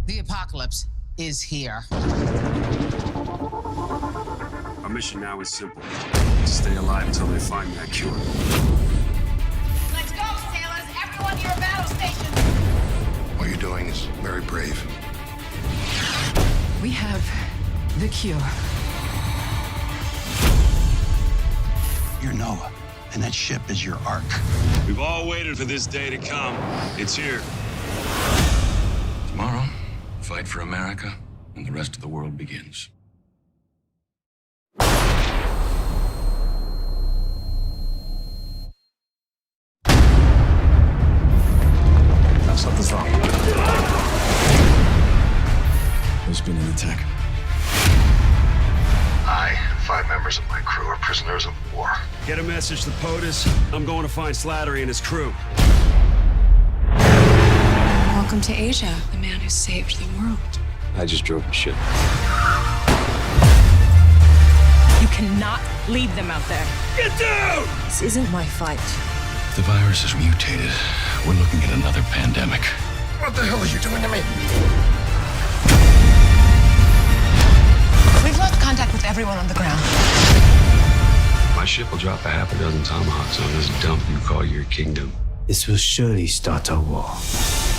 The apocalypse is here. Our mission now is simple. Stay alive until they find that cure. Let's go, sailors! Everyone to your battle stations! What you're doing is very brave. We have the cure. You're Noah, and that ship is your ark. We've all waited for this day to come. It's here. Tomorrow, fight for America, and the rest of the world begins. Something's wrong. There's been an attack. I and 5 members of my crew are prisoners of war. Get a message to POTUS. I'm going to find Slattery and his crew. Welcome to Asia, the man who saved the world. I just drove the ship. You cannot leave them out there. Get down! This isn't my fight. The virus has mutated. We're looking at another pandemic. What the hell are you doing to me? We've lost contact with everyone on the ground. My ship will drop a half a dozen tomahawks on this dump you call your kingdom. This will surely start a war.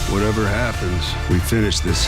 Whatever happens, we finish this.